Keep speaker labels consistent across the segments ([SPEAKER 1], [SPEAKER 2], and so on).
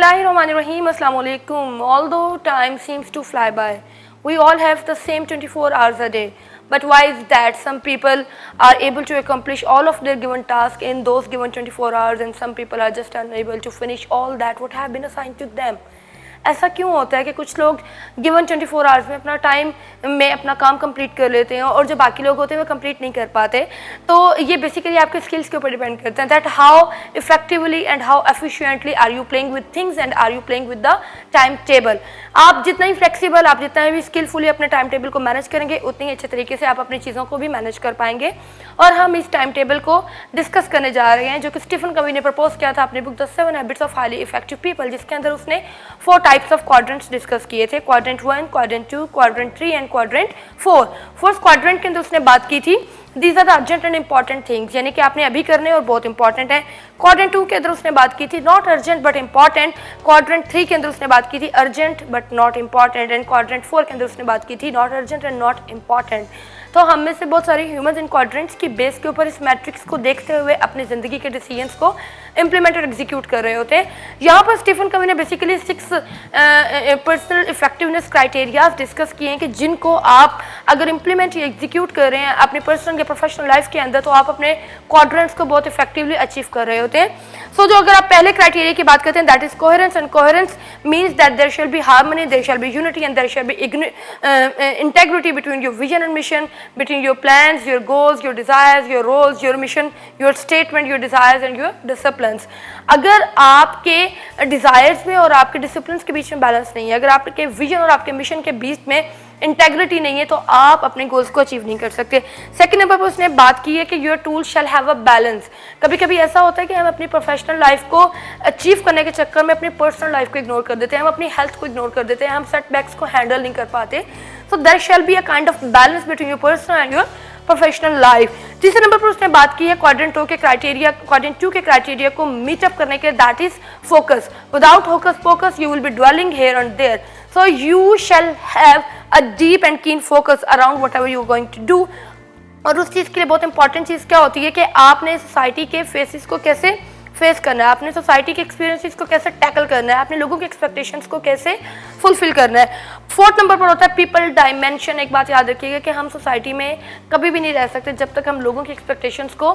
[SPEAKER 1] Bismillahirrahmanirrahim. Assalamu alaikum. Although time seems to fly by, we all have the same 24 hours a day. But why is that? Some people are able to accomplish all of their given tasks in those given 24 hours and some people are just unable to finish all that what have been assigned to them. ऐसा क्यों होता है कि कुछ लोग given 24 hours में अपना time में अपना काम कंप्लीट कर लेते हैं और जो बाकी लोग होते हैं वो कंप्लीट नहीं कर पाते। तो ये बेसिकली आपके स्किल्स के ऊपर डिपेंड करते हैं that how effectively and how efficiently are you playing with things and are you playing with the time table. आप जितना ही फ्लेक्सिबल, आप जितना भी स्किलफुली अपने टाइम टेबल को मैनेज करेंगे उतनी अच्छे तरीके से आप अपनी चीज़ों को भी मैनेज कर पाएंगे। और हम इस टाइम टेबल को डिस्कस करने जा रहे हैं जो कि स्टीफन कवी ने प्रपोज किया था अपनी book the 7 habits of highly effective people, जिसके अंदर उसने 4 टाइप्स ऑफ क्वाड्रेंट्स डिस्कस किए थे, quadrant 1, quadrant 2, quadrant 3 and quadrant 4। First quadrant के अंदर उसने बात की थी these are the urgent and important things, यानी कि आपने अभी करने और बहुत इंपॉर्टेंट है। क्वाड्रेंट 2 के अंदर उसने बात की थी not urgent but important. Quadrant 3 के अंदर उसने बात की थी urgent but not important and quadrant 4 के अंदर उसने बात की थी not urgent and not important. तो हम में से बहुत सारे ह्यूमंस इन क्वाड्रेंट्स की बेस के ऊपर इस मैट्रिक्स को देखते हुए अपनी ज़िंदगी के डिसीजंस को इम्प्लीमेंट और एग्जीक्यूट कर रहे होते हैं। यहाँ पर स्टीफन कवी ने basically 6 personal effectiveness criterias discuss किए हैं कि जिनको आप अगर इम्प्लीमेंट या एग्जीक्यूट कर रहे हैं अपनी पर्सनल या प्रोफेशनल लाइफ के अंदर तो आप अपने क्वाड्रेंट्स को बहुत इफेक्टिवली अचीव कर रहे होते हैं। सो जो अगर आप पहले क्राइटेरिया की बात करते हैं that is coherence, and coherence means that there shall be harmony, there shall be unity and there shall be integrity between your vision and mission, between your plans, your goals, your desires, your roles, your mission, your statement, your desires and your disciplines। अगर आपके desires में और आपके disciplines के बीच में balance नहीं है, अगर आपके विजन और आपके मिशन के बीच में इंटेग्रिटी नहीं है तो आप अपने गोल्स को अचीव नहीं कर सकते। सेकंड नंबर पर उसने बात की है कि your tool shell have a balance. कभी कभी ऐसा होता है कि हम अपनी प्रोफेशनल लाइफ को अचीव करने के चक्कर में अपनी पर्सनल लाइफ को इग्नोर कर देते हैं, हम अपनी हेल्थ को इग्नोर कर देते हैं, हम सेटबैक्स को हैंडल नहीं कर पाते। So there shall be a kind of balance between your personal and your professional life. तीसरे नंबर पर उसने बात की है क्वाड्रेंट 2 के क्राइटेरिया को मीटअप करने के, that is focus. Without focus you will be dwelling here and there, so you shall have a deep and keen focus around whatever you are going to do. और उस चीज़ के लिए बहुत important चीज़ क्या होती है कि आपने सोसाइटी के फेसेस को कैसे फेस करना है, आपने सोसाइटी के एक्सपीरियंसेस को कैसे टैकल करना है, आपने लोगों के एक्सपेक्टेशंस को कैसे फुलफिल करना है। फोर्थ नंबर पर होता है पीपल डायमेंशन। एक बात याद रखिएगा कि हम सोसाइटी में कभी भी नहीं रह सकते जब तक हम लोगों की एक्सपेक्टेशंस को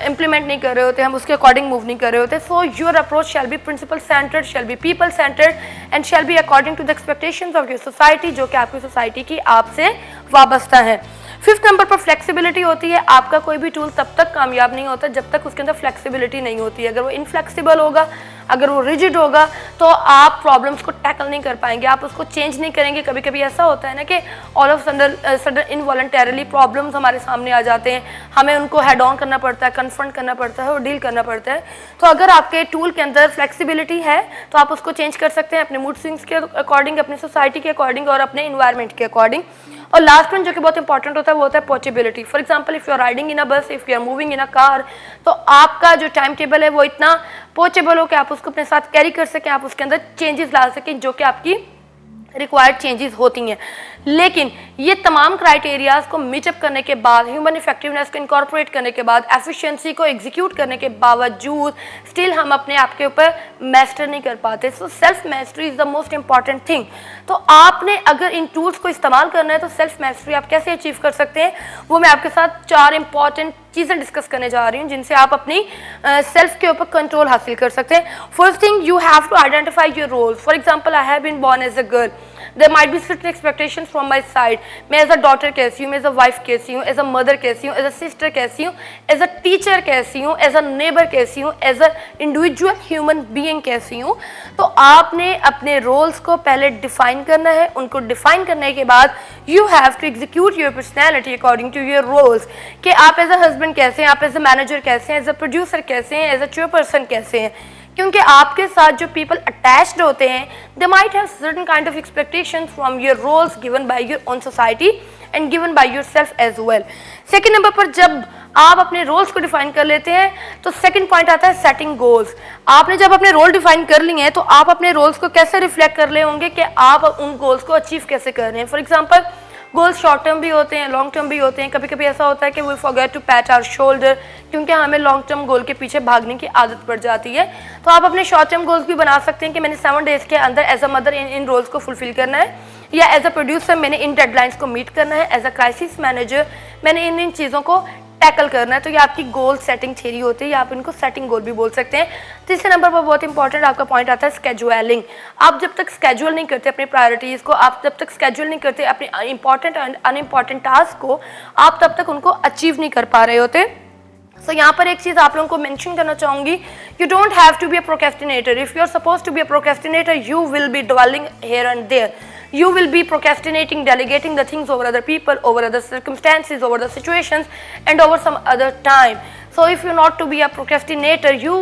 [SPEAKER 1] इम्प्लीमेंट नहीं कर रहे होते, हम उसके अकॉर्डिंग मूव नहीं कर रहे होते। So your approach shall be principle centred, shall be people centred and shall be according to the expectations of your society, जो कि आपकी सोसाइटी की आपसे वाबस्ता है। फिफ्थ नंबर पर फ्लेक्सिबिलिटी होती है। आपका कोई भी टूल तब तक कामयाब नहीं होता जब तक उसके अंदर फ्लेक्सिबिलिटी नहीं होती है। अगर वो इनफ्लेक्सिबल होगा, अगर वो रिजिड होगा तो आप प्रॉब्लम्स को टैकल नहीं कर पाएंगे, आप उसको चेंज नहीं करेंगे। कभी कभी ऐसा होता है ना कि all of sudden involuntarily problems हमारे सामने आ जाते हैं, हमें उनको हेड ऑन करना पड़ता है, कन्फ्रंट करना पड़ता है और डील करना पड़ता है। तो अगर आपके टूल के अंदर फ्लेक्सिबिलिटी है तो आप उसको चेंज कर सकते हैं अपने मूड स्विंग्स के अकॉर्डिंग, अपनी सोसाइटी के अकॉर्डिंग और अपने इन्वायरमेंट के अकॉर्डिंग। और लास्ट वन जो कि बहुत इंपॉर्टेंट होता है वो होता है portability. For example if you are riding in a bus, if you are moving in a car, तो आपका जो टाइम टेबल है वो इतना पोर्टेबल हो कि आप उसको अपने साथ कैरी कर सकें, आप उसके अंदर चेंजेस ला सकें जो कि आपकी रिक्वायर्ड चेंजेस होती हैं। लेकिन ये तमाम क्राइटेरियाज को मीटअप करने के बाद, ह्यूमन इफेक्टिवनेस को इनकॉर्पोरेट करने के बाद, एफिशिएंसी को एग्जीक्यूट करने के बावजूद स्टिल हम अपने आप के ऊपर मास्टर नहीं कर पाते। So self mastery is the most important thing. तो आपने अगर इन टूल्स को इस्तेमाल करना है तो सेल्फ मास्टरी आप कैसे अचीव कर सकते हैं वो मैं आपके साथ 4 इंपॉर्टेंट चीज़ें डिस्कस करने जा रही हूँ जिनसे आप अपनी सेल्फ के ऊपर कंट्रोल हासिल कर सकते हैं। First thing, you have to identify your roles. For example I have been born as a girl, there might be certain expectations from my side. मैं एज अ डॉटर कैसी हूँ, मैं एज अ वाइफ कैसी हूँ, as a mother कैसी हूँ, as a sister कैसी हूँ, एज अ टीचर कैसी हूँ, एज अ नेबर कैसी हूँ, as a individual human being कैसी हूँ। तो आपने अपने रोल्स को पहले डिफाइन करना है। उनको डिफाइन करने के बाद you have to execute your personality according to your roles, कि आप एज अ हस्बैंड कैसे हैं, आप एज अ मैनेजर कैसे हैं, एज अ प्रोड्यूसर कैसे हैं, एज अ चेयरपर्सन कैसे हैं। क्योंकि आपके साथ जो पीपल अटैच्ड होते हैं they might have certain kind of expectations from your roles given by your own society and given by yourself as well. Second number पर जब आप अपने रोल्स को डिफाइन कर लेते हैं तो सेकंड पॉइंट आता है सेटिंग गोल्स। आपने जब अपने रोल डिफाइन कर लिए हैं तो आप अपने रोल्स को कैसे रिफ्लेक्ट कर रहे होंगे कि आप उन गोल्स को अचीव कैसे कर रहे हैं। For example goals short term भी होते हैं, लॉन्ग टर्म भी होते हैं। कभी कभी ऐसा होता है कि we forget to pat our shoulder, क्योंकि हमें लॉन्ग टर्म गोल के पीछे भागने की आदत पड़ जाती है। तो आप अपने शॉर्ट टर्म गोल्स भी बना सकते हैं कि मैंने 7 डेज़ के अंदर एज अ मदर इन रोल्स को फुलफिल करना है, या एज अ प्रोड्यूसर मैंने इन डेडलाइंस को मीट करना है, एज अ क्राइसिस मैनेजर मैंने इन चीज़ों को टैकल करना है। तो ये आपकी गोल सेटिंग थ्योरी होती है, या आप इनको सेटिंग गोल भी बोल सकते हैं। तीसरे नंबर पर बहुत इंपॉर्टेंट आपका पॉइंट आता है स्केड्यूलिंग। आप जब तक स्केड्यूल नहीं करते अपनी प्रायोरिटीज़ को, आप जब तक स्केड्यूल नहीं करते अपने इंपॉर्टेंट एंड अनइम्पॉर्टेंट टास्क को, आप तब तक उनको अचीव नहीं कर पा रहे होते। तो यहाँ पर एक चीज़ आप लोगों को मेंशन करना चाहूँगी, you don't have to be a procrastinator. If you are suppose to be a procrastinator, you will be dwelling here and there. You will be procrastinating, delegating the things over other people, over other circumstances, over the situations, and over some other time. So if you're not to be a procrastinator, you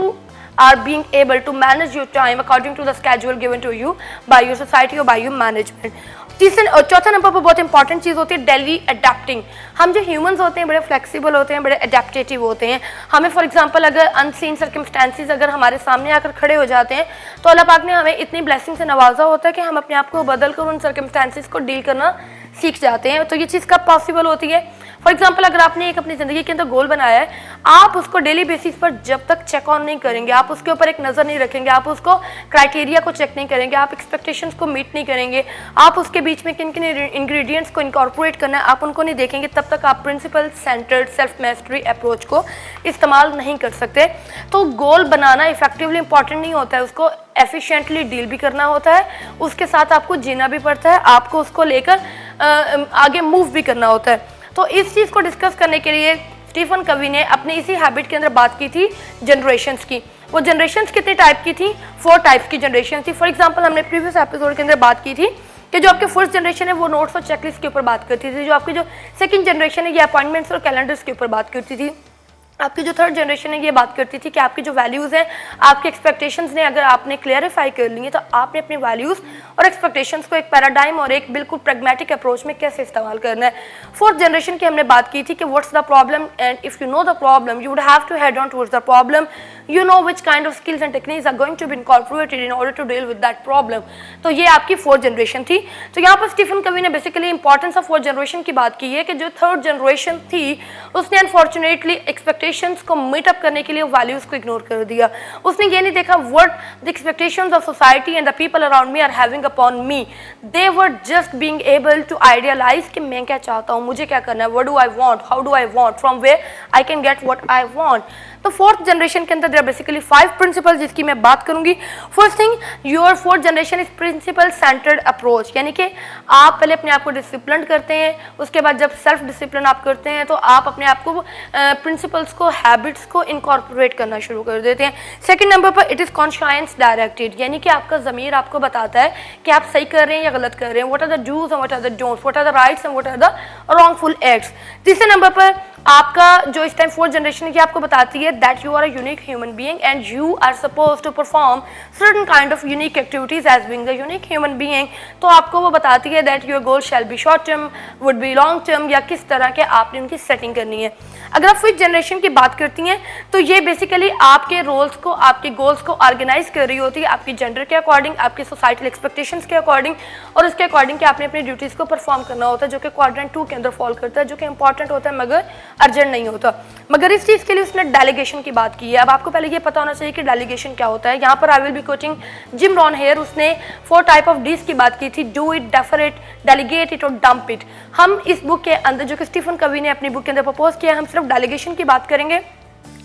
[SPEAKER 1] are being able to manage your time according to the schedule given to you by your society or by your management. चौथा number पर बहुत important चीज़ होती है daily adapting. हम जो humans होते हैं बड़े फ्लेक्सिबल होते हैं, बड़े अडेप्टेटिव होते हैं। हमें फॉर एग्जांपल अगर अनसीन सर्कमस्टेंसेस अगर हमारे सामने आकर खड़े हो जाते हैं, तो अल्लाह पाक ने हमें इतनी ब्लेसिंग से नवाजा होता है कि हम अपने आप को बदल कर उन सर्कमस्टेंसेस को डील करना सीख जाते हैं। तो ये चीज़ कब पॉसिबल होती है? फॉर एग्जाम्पल अगर आपने एक अपनी ज़िंदगी के अंदर गोल बनाया है, आप उसको डेली बेसिस पर जब तक चेक ऑन नहीं करेंगे, आप उसके ऊपर एक नज़र नहीं रखेंगे, आप उसको क्राइटेरिया को चेक नहीं करेंगे, आप एक्सपेक्टेशंस को मीट नहीं करेंगे, आप उसके बीच में किन किन इंग्रेडिएंट्स को इनकॉर्पोरेट करना है आप उनको नहीं देखेंगे, तब तक आप प्रिंसिपल सेंटर्ड सेल्फ मैस्टरी अप्रोच को इस्तेमाल नहीं कर सकते। तो गोल बनाना इफेक्टिवली इंपॉर्टेंट नहीं होता है, उसको एफिशिएंटली डील भी करना होता है, उसके साथ आपको जीना भी पड़ता है, आपको उसको लेकर आगे मूव भी करना होता है। तो इस चीज़ को डिस्कस करने के लिए स्टीफन कवी ने अपने इसी हैबिट के अंदर बात की थी जनरेशन्स की। वो जनरेशन्स कितने टाइप की थी? 4 टाइप्स की जनरेशन थी। फॉर एग्जांपल हमने प्रीवियस एपिसोड के अंदर बात की थी कि जो आपके फर्स्ट जनरेशन है वो नोट्स और चेकलिस्ट के ऊपर बात करती थी, जो आपकी जो सेकंड जनरेशन है ये अपॉइंटमेंट्स और कैलेंडर्स के ऊपर बात करती थी, आपकी जो थर्ड जनरेशन है ये बात करती थी कि आपकी जो वैल्यूज़ हैं, आपके एक्सपेक्टेशंस ने अगर आपने क्लियरिफाई कर ली है तो आपने अपनी वैल्यूज़ और एक्सपेक्टेशंस को एक पैराडाइम और एक बिल्कुल प्रैग्मेटिक अप्रोच में कैसे इस्तेमाल करना है। फोर्थ जनरेशन की हमने बात की थी कि what's the problem and if you know the problem you would have to head on towards the problem, you know which kind of skills and techniques are going to be incorporated in order to deal with that problem। तो ये आपकी fourth generation थी। तो यहाँ पर Stephen कवी ने basically importance of fourth generation की बात की है कि जो थर्ड जनरेशन थी उसने अनफॉर्चुनेटली एक्सपेक्टेशंस को मीट अप करने के लिए वैल्यूज को इग्नोर कर दिया। उसने ये नहीं देखा what the expectations of society and the people around me are having upon me, they were just being able to idealise कि मैं क्या चाहता हूँ, मुझे क्या करना है, what do I want, how do I want, from where I can get what I want. तो फोर्थ जनरेशन के अंदर देयर बेसिकली 5 प्रिंसिपल जिसकी मैं बात करूंगी। First thing, your fourth generation is principle centred approach, यानी कि आप पहले अपने आप को डिसिप्लिन करते हैं, उसके बाद जब सेल्फ डिसिप्लिन आप करते हैं तो आप अपने आप को प्रिंसिपल्स को, हैबिट्स को इनकॉर्पोरेट करना शुरू कर देते हैं। सेकंड नंबर पर इट इज़ कॉन्शियस डायरेक्टेड, यानी कि आपका ज़मीर आपको बताता है कि आप सही कर रहे हैं या गलत कर रहे हैं, what are the dos and what are the don'ts, what are the rights and what are the wrongful acts. तीसरे नंबर पर आपका जो इस टाइम फोर्थ जनरेशन की आपको बताती है that you are a unique human being and you are suppose to perform certain kind of unique activities as being the unique human being. तो आपको वो बताती है that your goal shall be short term, would be long term, या किस तरह के आपने उनकी सेटिंग करनी है। अगर आप फिफ्थ जनरेशन की बात करती हैं तो ये बेसिकली आपके रोल्स को, आपके गोल्स को ऑर्गेनाइज कर रही होती है आपकी जेंडर के अकॉर्डिंग, आपके सोसाइटल एक्सपेक्टेशंस के अकॉर्डिंग, और उसके अकॉर्डिंग कि आपने अपनी ड्यूटीज़ को परफॉर्म करना होता है, जो कि क्वाड्रेंट 2 के अंदर फॉल करता है, जो कि इंपॉर्टेंट होता है मगर अर्जेंट नहीं होता। मगर इस चीज़ के लिए उसने डेलीगेशन की बात की है। अब आपको पहले ये पता होना चाहिए कि डेलीगेशन क्या होता है। यहाँ पर I will be coaching Jim Rohn here, उसने 4 टाइप ऑफ डीज की बात की थी, do it, defer it, delegate it और डंप इट। हम इस बुक के अंदर जो कि स्टीफन कवी ने अपनी बुक के अंदर प्रपोज किया, हम सिर्फ डेलीगेशन की बात करेंगे।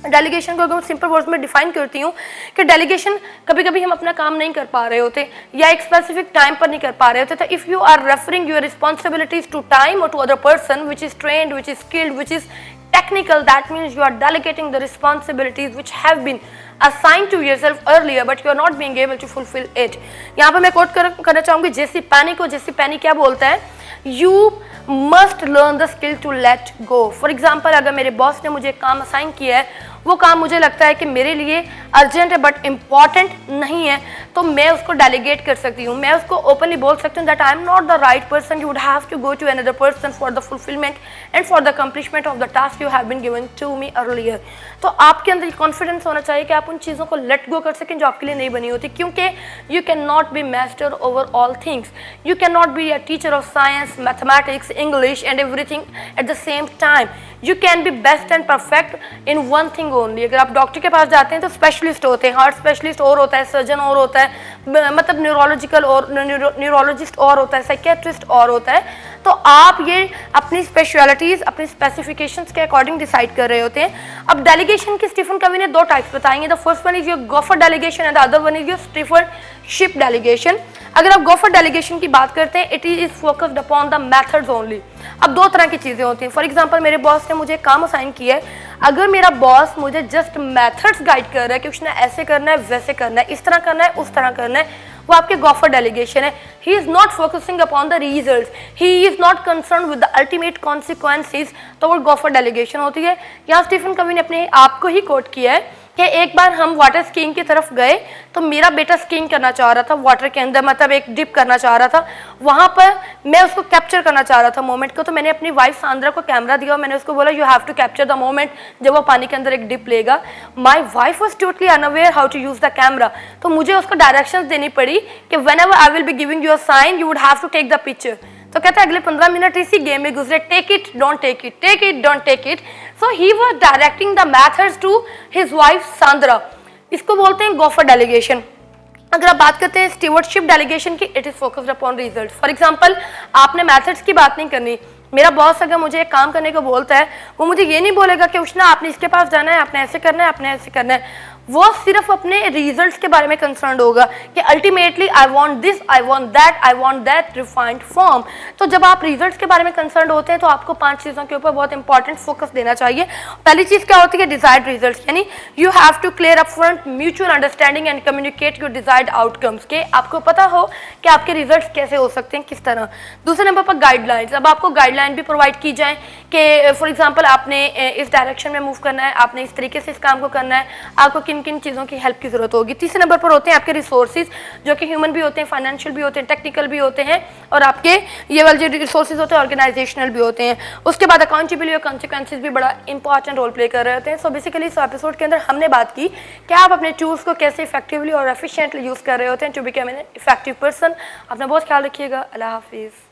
[SPEAKER 1] डेलीगेशन को अगर मैं सिंपल वर्ड्स में डिफाइन करती हूँ कि डेलीगेशन कभी कभी हम अपना काम नहीं कर पा रहे होते या एक स्पेसिफिक टाइम पर नहीं कर पा रहे होते, तो if you are referring your responsibilities to time और to other person which is trained, which is skilled, which is technical, that means you are delegating the responsibilities which have been assigned to yourself earlier but you are not being able to fulfill it। यहाँ पर मैं coat करना चाहूँगी जेसी पैनी को। जेसी पैनी क्या बोलता है, you must learn the skill to let go। For example अगर मेरे बॉस ने मुझे काम असाइन किया है वो काम मुझे लगता है कि मेरे लिए अर्जेंट है बट इम्पॉर्टेंट नहीं है, तो मैं उसको डेलीगेट कर सकती हूँ, मैं उसको ओपनली बोल सकती हूँ that I am not the right person, you would have to go to another person for the fulfilment and for the accomplishment of the task you have been given to me earlier. तो आपके अंदर confidence होना चाहिए कि आप उन चीज़ों को लेट गो कर सकें जो आपके लिए नहीं बनी होती, क्योंकि you can not be master over all things, you can not be a teacher of science, mathematics, English and everything at the same time. You can be best and perfect in one thing only. अगर आप doctor के पास जाते हैं तो specialist होते हैं, heart specialist और होता है, सर्जन और होता है, मतलब न्यूरोलॉजिकल और न्यूरोलॉजिस्ट और होता है, साइकेट्रिस्ट और होता है। तो आप ये अपनी स्पेशलिटीज़ अपनी स्पेसिफिकेशंस के अकॉर्डिंग डिसाइड कर रहे होते हैं। अब डेलीगेशन की स्टीफन कवी ने 2 टाइप्स बताएंगे, the first one is your gofer delegation and the other one is your stewardship delegation. अगर आप गोफर डेलीगेशन की बात करते हैं, it is focused upon the methods only. अब 2 तरह की चीज़ें होती हैं। फॉर एग्जांपल मेरे बॉस ने मुझे काम असाइन किया है, अगर मेरा बॉस मुझे जस्ट मेथड्स गाइड कर रहा है कि उसने ऐसे करना है, वैसे करना है, इस तरह करना है, उस तरह करना है, वो आपके गोफर डेलीगेशन है। He is not focusing upon the results, he is not concern with the ultimate consequences, तो वो गोफर डेलीगेशन होती है। यहाँ स्टीफन कवी ने अपने आप को ही कोट किया है कि एक बार हम वाटर स्कीइंग की तरफ गए तो मेरा बेटा स्कीइंग करना चाह रहा था वाटर के अंदर, मतलब एक डिप करना चाह रहा था, वहाँ पर मैं उसको कैप्चर करना चाह रहा था मोमेंट को। तो मैंने अपनी वाइफ सांद्रा को कैमरा दिया और मैंने उसको बोला you have to capture the moment जब वो पानी के अंदर एक डिप लेगा। My wife was totally unaware how to use the camera, तो मुझे उसको डायरेक्शंस देनी पड़ी कि whenever I will be giving you a sign you would have to take the picture. तो कहता है अगले 15 मिनट इसी गेम में गुजरे, take it don't take it, take it don't take it. So he was directing the methods to his wife Sandra. इसको बोलते हैं गोफर डेलीगेशन। अगर आप बात करते हैं स्टीवर्डशिप डेलीगेशन की, it is focused upon result. For example आपने मेथड्स की बात नहीं करनी, मेरा बॉस अगर मुझे एक काम करने को बोलता है, वो मुझे ये नहीं बोलेगा कि उष्णा आपने इसके पास जाना है, आपने ऐसे करना है, आपने ऐसे करना है, वो सिर्फ अपने रिजल्ट्स के बारे में कंसर्न होगा कि ultimately I want this, I want that refined form. तो जब आप रिजल्ट्स के बारे में कंसर्न होते हैं तो आपको 5 चीज़ों के ऊपर बहुत इंपॉर्टेंट फोकस देना चाहिए। पहली चीज़ क्या होती है, डिजायर्ड रिजल्ट्स, यानी you have to clear upfront mutual understanding and communicate your desired outcomes, के आपको पता हो कि आपके रिजल्ट्स कैसे हो सकते हैं, किस तरह। दूसरे नंबर पर गाइडलाइंस, अब आपको गाइडलाइन भी प्रोवाइड की जाए कि फॉर एग्जाम्पल आपने इस डायरेक्शन में मूव करना है, आपने इस तरीके से इस काम को करना है, आपको किन किन चीज़ों की हेल्प की जरूरत होगी। तीसरे नंबर पर होते हैं आपके रिसोर्सेज, जो कि ह्यूमन भी होते हैं, फाइनेंशियल भी होते हैं, टेक्निकल भी होते हैं, और आपके ये वाले जो रिसोर्सेज होते हैं ऑर्गेनाइजेशनल भी होते हैं। उसके बाद अकाउंटेबिलिटी और कॉन्सिक्वेंसेज भी बड़ा इंपॉर्टेंट रोल प्ले कर रहे होते हैं। सो बेसिकली इस एपिसोड के अंदर हमने बात की कि आप अपने टूल्स को कैसे इफेक्टिवली और एफिशिएंटली यूज़ कर रहे होते हैं to become an effective person. अपना बहुत ख्याल रखिएगा। अल्लाह हाफिज़।